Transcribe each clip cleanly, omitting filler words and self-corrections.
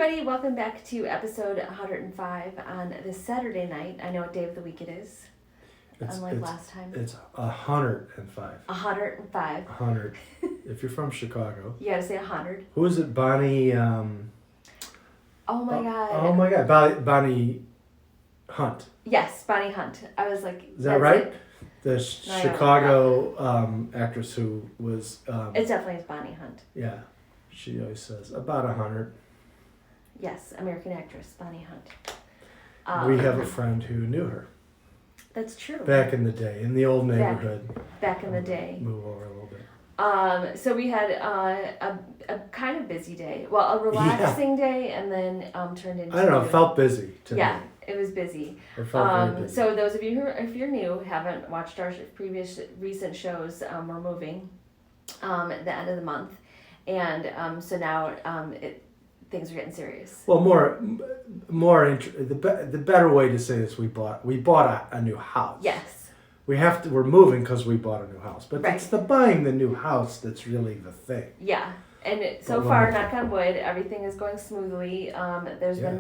everybody, welcome back to episode 105 on this Saturday night. I know what day of the week it is, unlike last time. It's 105. 105. 100. If you're from Chicago. You gotta say 100. Who is it? Bonnie... oh my God. Oh my God. Bonnie Hunt. Yes, Bonnie Hunt. I was like... Is that right? It. The Chicago actress who was... it definitely is Bonnie Hunt. Yeah. She always says about 100. Yes, American actress, Bonnie Hunt. We have a friend who knew her. That's true. Back in the day, in the old neighborhood. Back in the day. Move over a little bit. So we had a kind of busy day. Well, a relaxing day, and then turned into... I don't know, it felt busy to me. It was busy. It felt very busy. So those of you who, if you're new, haven't watched our recent shows, we're moving at the end of the month. And so now things are getting serious. Well, the better way to say this, we bought a new house. Yes. We're moving because we bought a new house, but right. It's the buying the new house that's really the thing. Yeah, and so far, knock on wood, everything is going smoothly. There's been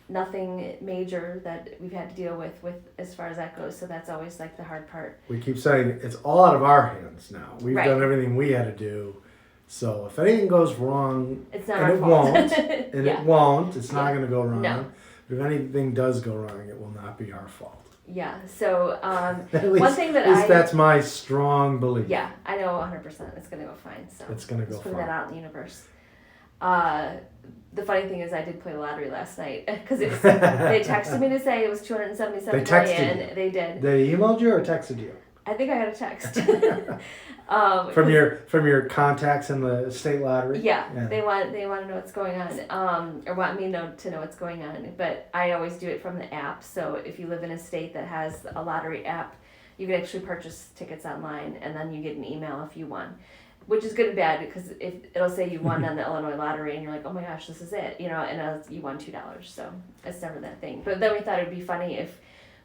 nothing major that we've had to deal with as far as that goes. So that's always like the hard part. We keep saying it's all out of our hands now. We've right. done everything we had to do. So if anything goes wrong, it's not and our it fault. won't, and yeah. it won't, it's not going to go wrong. No. But if anything does go wrong, it will not be our fault. Yeah. So at least, one thing that that's my strong belief. Yeah, I know 100% it's going to go fine. So it's going to go fine. Putting that out in the universe. The funny thing is, I did play the lottery last night because they texted me to say it was $277 million. They did. They emailed you or texted you? I think I got a text. From your contacts in the state lottery? Yeah. They want to know what's going on, or want me to know what's going on. But I always do it from the app. So if you live in a state that has a lottery app, you can actually purchase tickets online, and then you get an email if you won, which is good and bad because if it'll say you won on the Illinois lottery, and you're like, oh my gosh, this is it, and you won $2. So it's never that thing. But then we thought it'd be funny if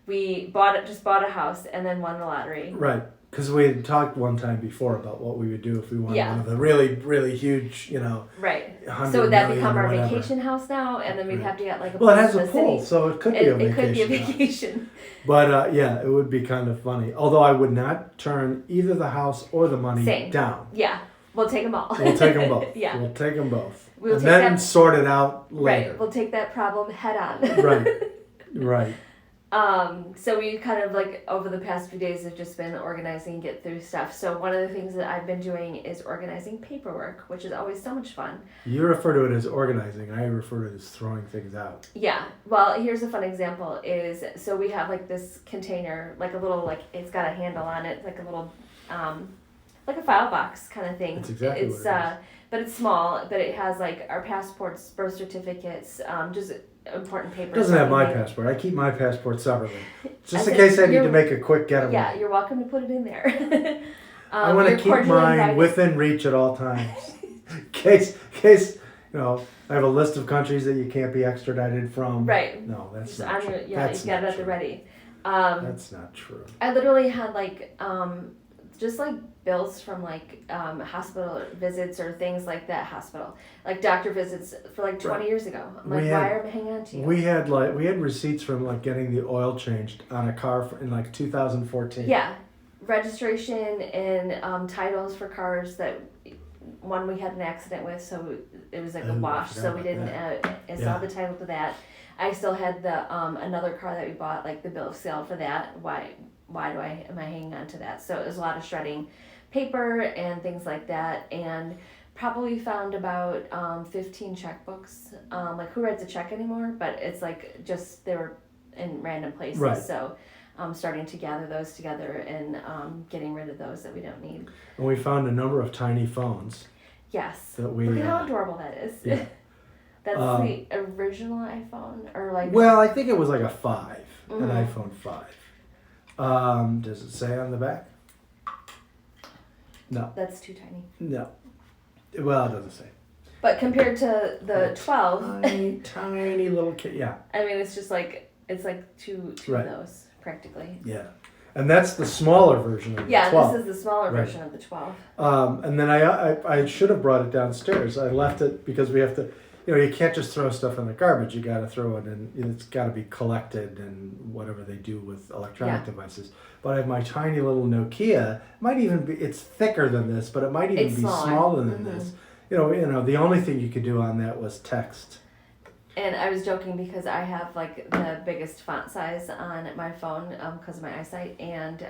we bought a house and then won the lottery. Right, because we had talked one time before about what we would do if we won one of the really, really huge, Right. So would that become our whatever. Vacation house now, and then we'd have to get like a Well, it has a city. pool, so it could be a vacation. It could be a vacation. House. But it would be kind of funny. Although I would not turn either the house or the money down. Yeah. We'll take them all. We'll take them both. Yeah. We'll take them both. We'll then sort it out later. Right. We'll take that problem head on. Right. So we kind of like over the past few days have just been organizing and get through stuff. So one of the things that I've been doing is organizing paperwork, which is always so much fun. You refer to it as organizing. I refer to it as throwing things out. Yeah. Well, here's a fun example so we have like this container, like a little, like it's got a handle on it, like a little, like a file box kind of thing. That's exactly what it is. But it's small, but it has like our passports, birth certificates, just important papers. It doesn't have my passport. I keep my passport separately. Just in case I need to make a quick getaway. Yeah, you're welcome to put it in there. I want to keep mine within reach at all times. in case I have a list of countries that you can't be extradited from. Right. No, that's not true. That's you got it at the ready. That's not true. I literally had like just like bills from like hospital visits or things like that. Like doctor visits for like 20 years ago. I'm like, why am I hanging on to you? We had receipts from like getting the oil changed on a car in like 2014. Yeah, registration and titles for cars that one we had an accident with, so it was like a wash, so we didn't install the title to that. I still had the another car that we bought, like the bill of sale for that. Why am I hanging on to that? So it was a lot of shredding paper and things like that, and probably found about 15 checkbooks. Like who writes a check anymore? But it's like just they were in random places. Right. So starting to gather those together and getting rid of those that we don't need. And we found a number of tiny phones. Yes. That we, look at how adorable that is. Yeah. That's the original iPhone, or like. Well, I think it was like a 5, mm-hmm. an iPhone 5. Does it say on the back? No. That's too tiny. No. Well, it doesn't say. But compared to the 12. Tiny little kid, yeah. I mean, it's just like, it's like two right. of those, practically. Yeah. And that's the smaller version of the 12. Yeah, this is the smaller version of the 12. And then I should have brought it downstairs. I left it because we have to, you can't just throw stuff in the garbage. You got to throw it in. It's got to be collected and whatever they do with electronic devices. But I have my tiny little Nokia. Might even be. It's thicker than this, but it might even be smaller than this. The only thing you could do on that was text. And I was joking because I have like the biggest font size on my phone because of my eyesight, and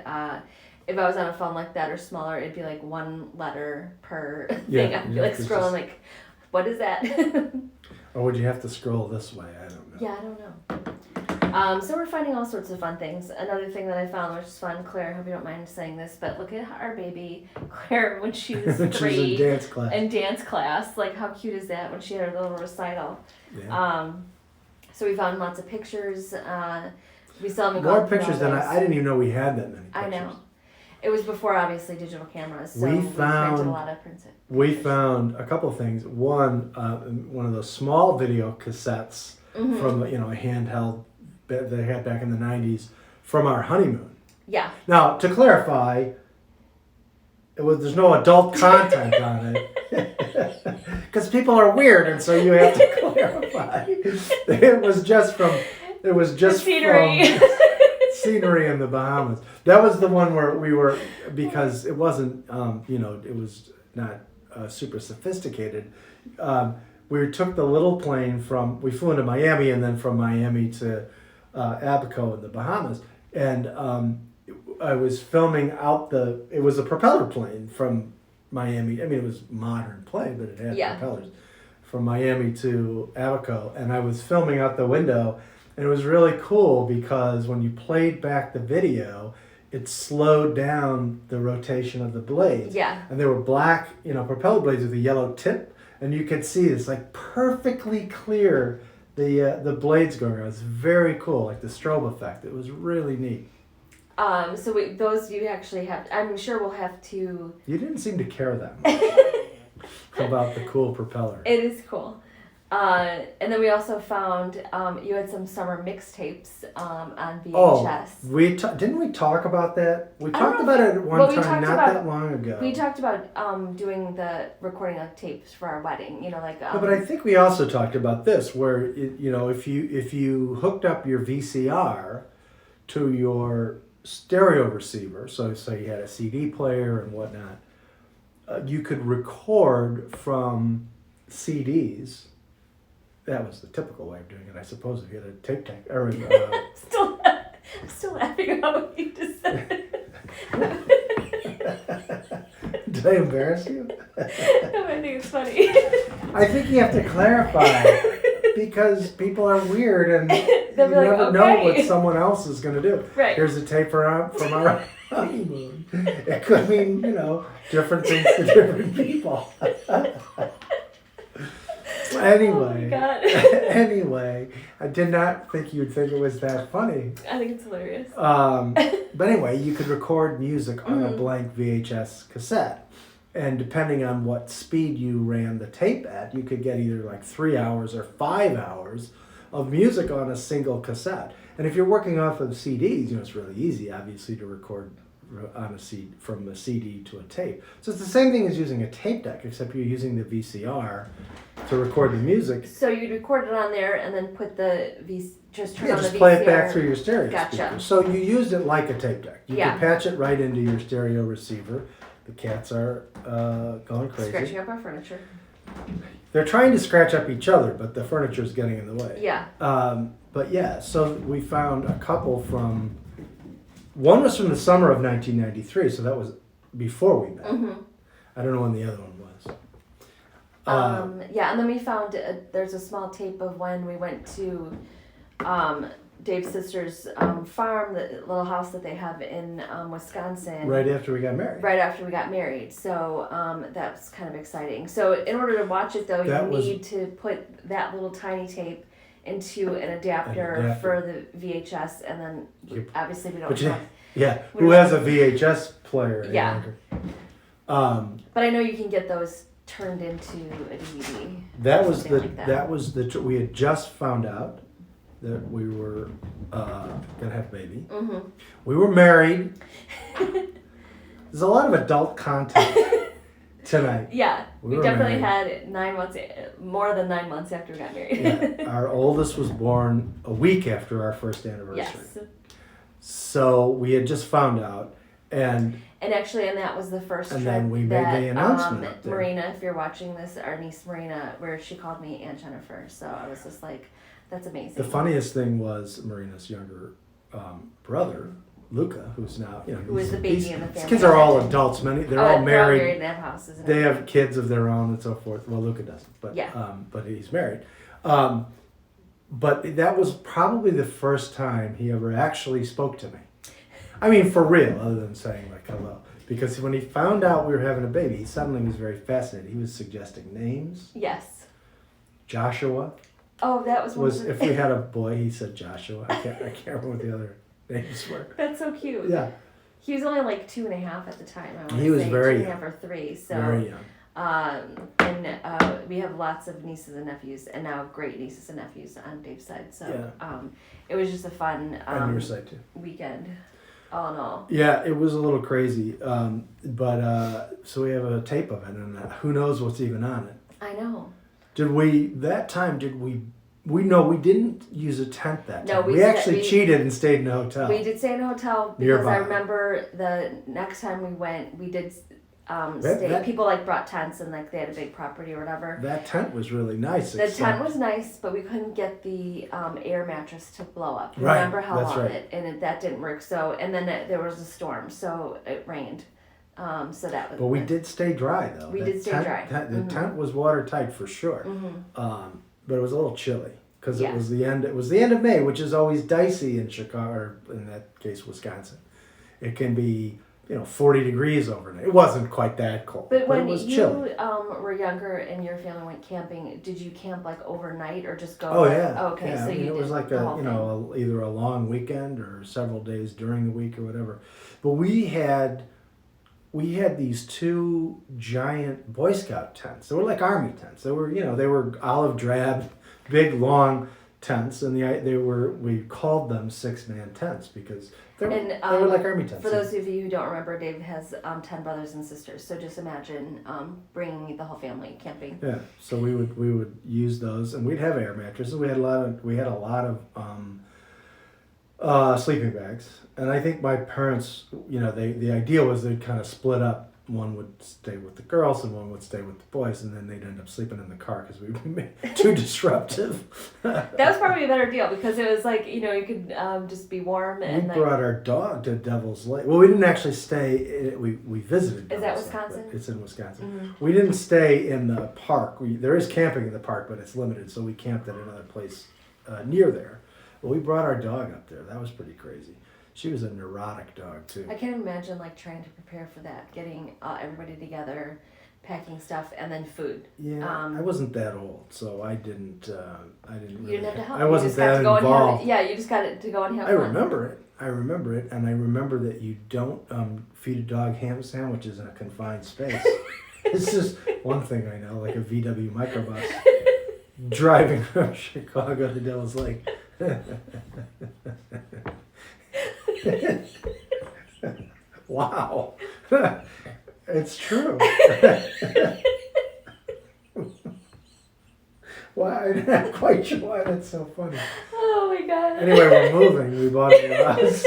if I was on a phone like that or smaller, it'd be like one letter per thing. I'd be like scrolling like, what is that? Or would you have to scroll this way? I don't know. Yeah, I don't know. So we're finding all sorts of fun things. Another thing that I found, which is fun, Claire, I hope you don't mind saying this, but look at our baby, Claire, when she was 3. She was in dance class. In dance class. Like, how cute is that when she had her little recital? Yeah. So we found lots of pictures. We still haven't More gone through pictures all than those. I didn't even know we had that many pictures. I know. It was before, obviously, digital cameras, so We we printed a lot of prints. We found a couple things. One of those small video cassettes from a handheld that they had back in the 90s from our honeymoon. Yeah. Now, to clarify, there's no adult content on it because people are weird, and so you have to clarify. It was just from scenery. Scenery in the Bahamas. That was the one where we were, because it wasn't, it was not super sophisticated. We took the little plane we flew into Miami, and then from Miami to Abaco in the Bahamas. And I was filming it was a propeller plane from Miami. I mean, it was a modern plane, but it had propellers. From Miami to Abaco. And I was filming out the window. And it was really cool because when you played back the video, it slowed down the rotation of the blades. Yeah. And they were black, propeller blades with a yellow tip. And you could see this like perfectly clear, the blades going around. It's very cool, like the strobe effect. It was really neat. So those you actually have, I'm sure we'll have to. You didn't seem to care that much about the cool propeller. It is cool. And then we also found you had some summer mixtapes on VHS. Oh, didn't we talk about that? We talked about it at one time, not that long ago. We talked about doing the recording of tapes for our wedding. No, but I think we also talked about this, where if you hooked up your VCR to your stereo receiver, so you had a CD player and whatnot, you could record from CDs. That was the typical way of doing it, I suppose, if you had a tape deck. Or, still laughing about what you just said. Did I embarrass you? No, I think it's funny. I think you have to clarify because people are weird and you never know what someone else is going to do. Right. Here's a tape from our honeymoon. It could mean, different things to different people. Anyway, anyway, I did not think you'd think it was that funny. I think it's hilarious. But anyway, you could record music on a blank VHS cassette. And depending on what speed you ran the tape at, you could get either like 3 hours or 5 hours of music on a single cassette. And if you're working off of CDs, it's really easy, obviously, to record on from a CD to a tape. So it's the same thing as using a tape deck, except you're using the VCR to record the music. So you'd record it on there and then put just turn on the VCR. Just play it back through your stereo Gotcha. speaker. So you used it like a tape deck. You could patch it right into your stereo receiver. The cats are going crazy. Scratching up our furniture. They're trying to scratch up each other, but the furniture's getting in the way. Yeah. But yeah, so we found a couple from... One was from the summer of 1993, so that was before we met. Mm-hmm. I don't know when the other one was. And then we found there's a small tape of when we went to Dave's sister's farm, the little house that they have in Wisconsin. Right after we got married. Right after we got married. So that was kind of exciting. So in order to watch it, though, need to put that little tiny tape into an adapter for the VHS, and then obviously we don't have... Yeah, who has a VHS player? Yeah. But I know you can get those turned into a DVD. That was we had just found out that we were gonna have a baby. Mm-hmm. We were married. There's a lot of adult content tonight. Yeah, we were definitely married. had 9 months, more than 9 months after we got married. Yeah, our oldest was born a week after our first anniversary. Yes. So we had just found out, and Actually, and that was the first And trip then we made the announcement up there. Marina, if you're watching this, our niece Marina, where she called me Aunt Jennifer. So I was just like, that's amazing. the funniest thing was Marina's younger brother, Luca, who's now, who was the baby in the family. These kids are all adults. They're all married. and have houses. They have kids of their own and so forth. Well, Luca doesn't, but Yeah. But he's married. But that was probably the first time he ever actually spoke to me. I mean, for real, other than saying like hello. Because when he found out we were having a baby, he suddenly was very fascinated. He was suggesting names. Yes. Joshua. Oh, that was If we had a boy, he said Joshua. I can't remember what the other names were. That's so cute. Yeah. He was only like 2.5 at the time. He was very 2.5 or 3. So very young. And we have lots of nieces and nephews, and now great nieces and nephews on Dave's side. So it was just a fun on your side too. Weekend, all in all. Yeah, it was a little crazy, but so we have a tape of it, and who knows what's even on it. I know. Did we didn't use a tent that time. No, we actually cheated and stayed in a hotel. We did stay in a hotel because nearby. I remember the next time we went, we did That- people like brought tents and like they had a big property or whatever. That tent was really nice. The tent was nice, but we couldn't get the air mattress to blow up. Right, Remember how that's long right. that didn't work. So and then there was a storm, so it rained. So that was. But we did stay dry though. We did stay dry. The tent was watertight for sure. Mm-hmm. But it was a little chilly because Yeah. it was the end. It was the end of May, which is always dicey in Chicago, or in that case, Wisconsin. It can be 40 degrees overnight. It wasn't quite that cold, But when it was you chilly. were younger and your family went camping, did you camp like overnight or just go? Oh yeah. Oh, okay, yeah. so it was like the whole thing. either a long weekend or several days during the week or whatever. But we had these two giant Boy Scout tents. They were like army tents. They were olive drab, big long tents, and we called them 6-man tents because they were like army tents. For those of you who don't remember, Dave has 10 brothers and sisters. So just imagine bringing the whole family camping. Yeah, so we would use those, and we'd have air mattresses. We had a lot of sleeping bags, and I think my parents, the idea was they'd kind of split up. One would stay with the girls, and one would stay with the boys, and then they'd end up sleeping in the car because we were too disruptive. That was probably a better deal because it was like you could just be warm and. We brought our dog to Devil's Lake. Well, we didn't actually stay. We visited. Is Devil's that Lake, Wisconsin? It's in Wisconsin. Mm-hmm. We didn't stay in the park. There is camping in the park, but it's limited, so we camped at another place near there. But we brought our dog up there. That was pretty crazy. She was a neurotic dog too. I can't imagine like trying to prepare for that, getting everybody together, packing stuff, and then food. Yeah, I wasn't that old, so I didn't. You Really didn't have to help. I wasn't that involved. You just got to go and have I fun. remember it, and I remember that you don't feed a dog ham sandwiches in a confined space. It's just one thing I know, like a VW microbus driving from Chicago to Devil's Lake. Wow. It's true. Why? I'm not quite sure why that's so funny. Oh my god. Anyway, we're moving. We bought a new house,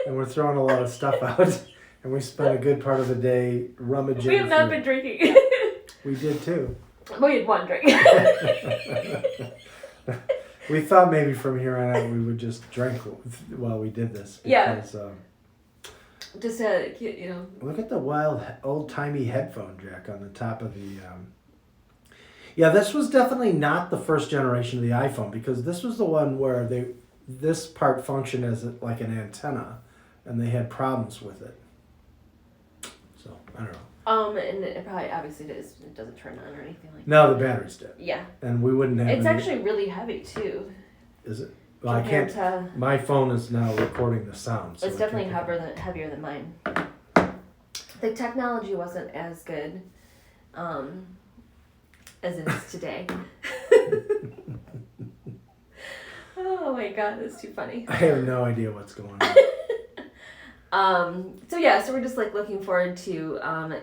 and we're throwing a lot of stuff out. And we spent a good part of the day rummaging. We have not been drinking. We did too. We had one drink. We thought maybe from here on out we would just drink while we did this. Because, Just look at the wild old-timey headphone jack on the top of the. Yeah, this was definitely not the first generation of the iPhone because this was the one where this part functioned as like an antenna, and they had problems with it. So I don't know. And it probably obviously it doesn't turn on or anything like that. No, the battery's dead. Yeah. And we wouldn't have. It's actually really heavy too. Is it? Well, I can't. My phone is now recording the sound. So it's definitely heavier than mine. The technology wasn't as good as it is today. Oh my god, that's too funny. I have no idea what's going on. So yeah, so we're just like looking forward to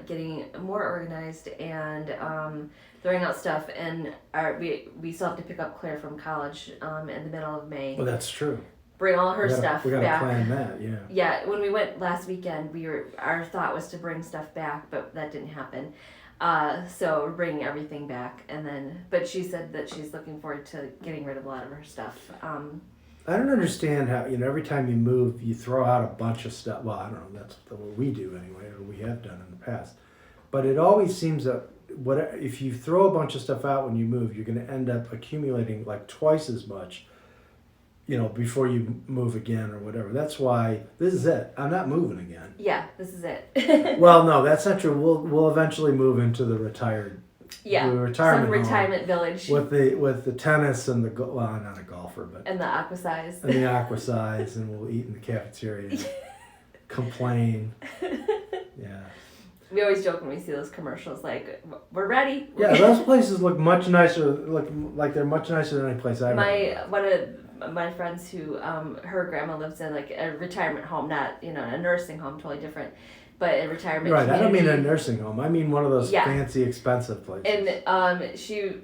getting more organized and throwing out stuff, and we still have to pick up Claire from college in the middle of May. Well, that's true. Bring all her stuff we gotta back. plan that, yeah. Yeah, when we went last weekend, our thought was to bring stuff back, but that didn't happen. So we're bringing everything back, but she said that she's looking forward to getting rid of a lot of her stuff. I don't understand how, every time you move, you throw out a bunch of stuff. Well, I don't know, that's what we do anyway, or we have done in the past. But it always seems that if you throw a bunch of stuff out when you move, you're going to end up accumulating like twice as much, before you move again or whatever. That's why this is it. I'm not moving again. Yeah, this is it. Well, no, that's not true. We'll eventually move into the retirement some retirement village with the tennis and I'm not a golfer, but and the aqua size and we'll eat in the cafeteria and complain. Yeah. We always joke when we see those commercials, like, we're ready. Yeah, those places look much nicer. Look like they're much nicer than any place I've ever been. One of my friends who her grandma lives in like a retirement home, not a nursing home, totally different, but a retirement. Right, community. I don't mean a nursing home. I mean one of those fancy, expensive places. And she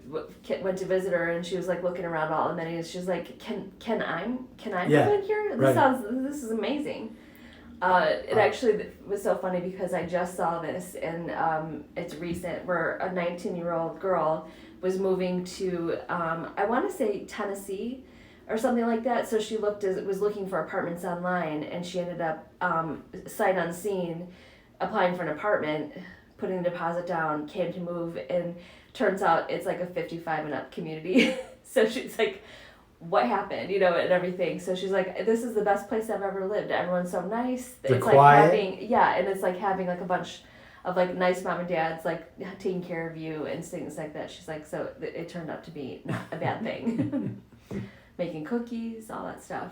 went to visit her, and she was like looking around all the amenities. She was like, "Can I move in here? This is amazing." It actually was so funny because I just saw this, and it's recent, where a 19-year-old girl was moving to I want to say Tennessee or something like that. So she was looking for apartments online, and she ended up sight unseen applying for an apartment, putting a deposit down, came to move, and turns out it's like a 55 and up community. So she's like, what happened, and everything. So she's like, this is the best place I've ever lived. Everyone's so nice. It's quiet. And it's like having like a bunch of like nice mom and dads like taking care of you and things like that. She's like, so it turned out to be not a bad thing. Making cookies, all that stuff.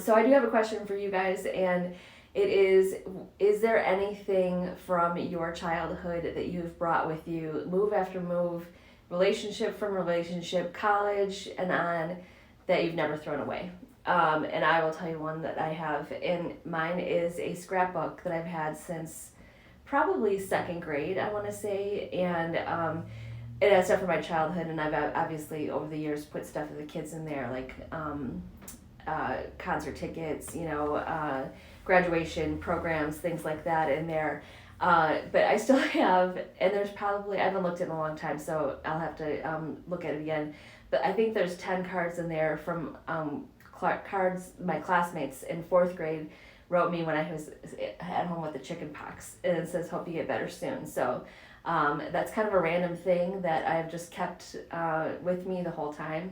So I do have a question for you guys, and it is there anything from your childhood that you've brought with you, move after move, relationship from relationship, college and on, that you've never thrown away? And I will tell you one that I have, and mine is a scrapbook that I've had since probably second grade, I want to say, and it has stuff from my childhood, and I've obviously over the years put stuff of the kids in there, like concert tickets, graduation programs, things like that in there. But I still have, and there's probably, I haven't looked at it in a long time, so I'll have to look at it again. But I think there's 10 cards in there from cards my classmates in 4th grade wrote me when I was at home with the chicken pox. And it says, hope you get better soon. So that's kind of a random thing that I've just kept with me the whole time,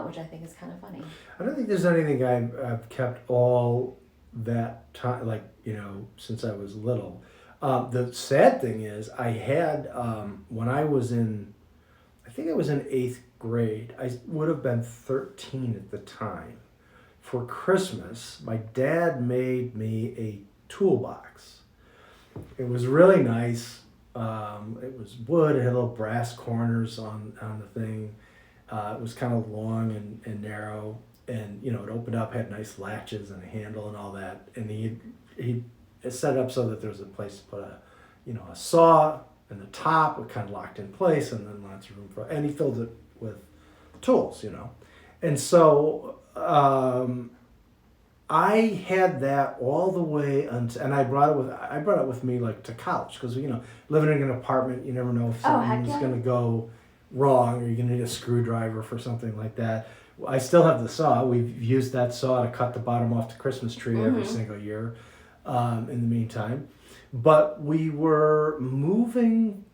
which I think is kind of funny. I don't think there's anything I've kept all that time, since I was little. The sad thing is I had, when I was I think I was in 8th grade, I would have been 13 at the time. For Christmas, my dad made me a toolbox. It was really nice. It was wood, it had little brass corners on the thing. It was kind of long and narrow, and it opened up, had nice latches and a handle and all that. And he set up so that there was a place to put a saw, and the top was kind of locked in place, and then lots of room and he filled it with tools, And so I had that all the way until, and I brought it with me like to college, because living in an apartment, you never know if something's going to go wrong, or you're going to need a screwdriver for something like that. I still have the saw. We've used that saw to cut the bottom off the Christmas tree every single year. In the meantime, but we were moving.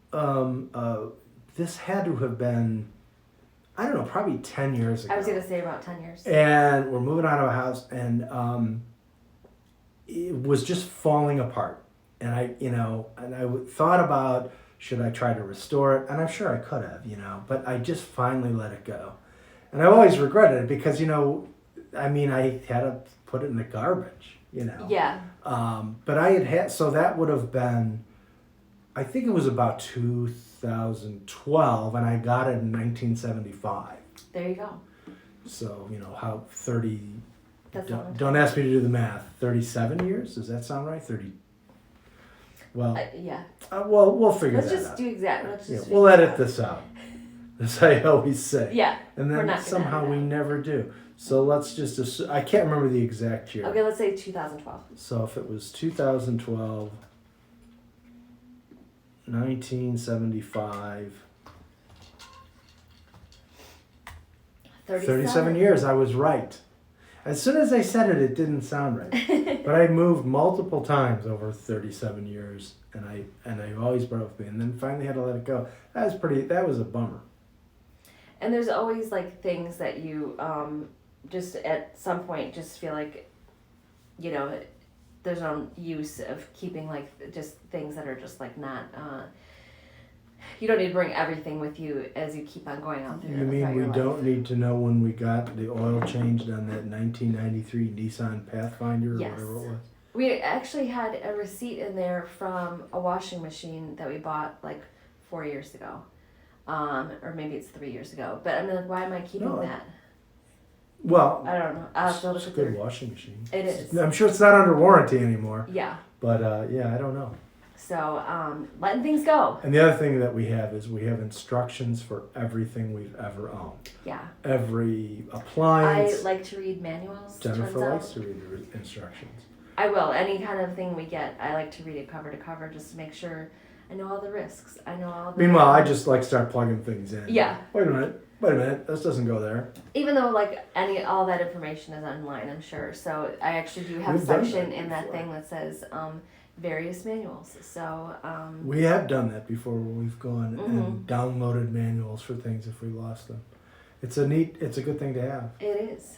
This had to have been, I don't know, probably 10 years ago. I was gonna say about 10 years. And we're moving out of a house, and it was just falling apart. And I thought about, should I try to restore it? And I'm sure I could have, but I just finally let it go. And I always regretted it because, I had to put it in the garbage. Yeah. But I had so that would have been, I think it was about 2012, and I got it in 1975. There you go. So how 30 That's a long time. Don't ask me to do the math. 37 years? Does that sound right? 30. Well, yeah. Well, we'll figure Let's that just out. do exact. Let's just We'll figure it edit out. this out. As I always say. Yeah. And we're then not gonna somehow edit we it out. never do. So let's just assume, I can't remember the exact year. Okay, let's say 2012. So if it was 2012, 1975, 37 years, I was right. As soon as I said it, it didn't sound right. But I moved multiple times over 37 years, and I always brought it with me, and then finally had to let it go. That was a bummer. And there's always like things that you just at some point just feel like, you know, there's no use of keeping like just things that are just like not. You don't need to bring everything with you as you keep on going on through. You mean we don't need to know when we got the oil changed on that 1993 Nissan Pathfinder or Yes. whatever it was? We actually had a receipt in there from a washing machine that we bought like 4 years ago. Or maybe it's 3 years ago. But I'm like, why am I keeping that? Well, I don't know. I'll have to look it's a at good washing machine. It is. I'm sure it's not under warranty anymore. Yeah. But yeah, I don't know. So letting things go. And the other thing that we have is we have instructions for everything we've ever owned. Yeah. Every appliance. I like to read manuals. Jennifer likes to read the instructions. I will. Any kind of thing we get, I like to read it cover to cover just to make sure I know all the risks. I know all the... Meanwhile, I just like start plugging things in. Yeah. Wait a minute, this doesn't go there. Even though like all that information is online, I'm sure. So I actually do have a We've done section that in that before. thing that says various manuals. So We have done that before when we've gone Mm-hmm. and downloaded manuals for things if we lost them. It's a good thing to have. it is.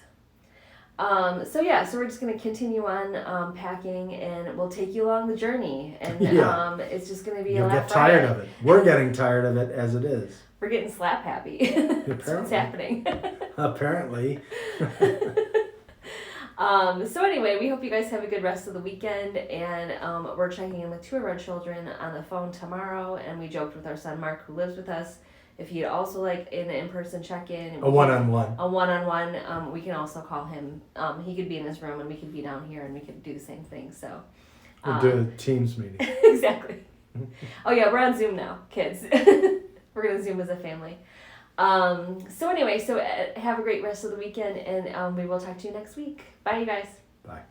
So we're just gonna continue on packing, and we'll take you along the journey, and Yeah. it's just gonna be You'll a get laugh tired riot. of it. We're getting tired of it as it is. We're getting slap happy. That's what's happening. Apparently. So anyway, we hope you guys have a good rest of the weekend, and we're checking in with 2 of our children on the phone tomorrow, and we joked with our son Mark, who lives with us, if he'd also like an in-person check-in. A one-on-one. A one-on-one, we can also call him. He could be in his room, and we could be down here, and we could do the same thing, so. We'll do a Teams meeting. Exactly. Oh yeah, we're on Zoom now, kids. We're gonna Zoom as a family. So anyway, have a great rest of the weekend, and we will talk to you next week. Bye, you guys. Bye.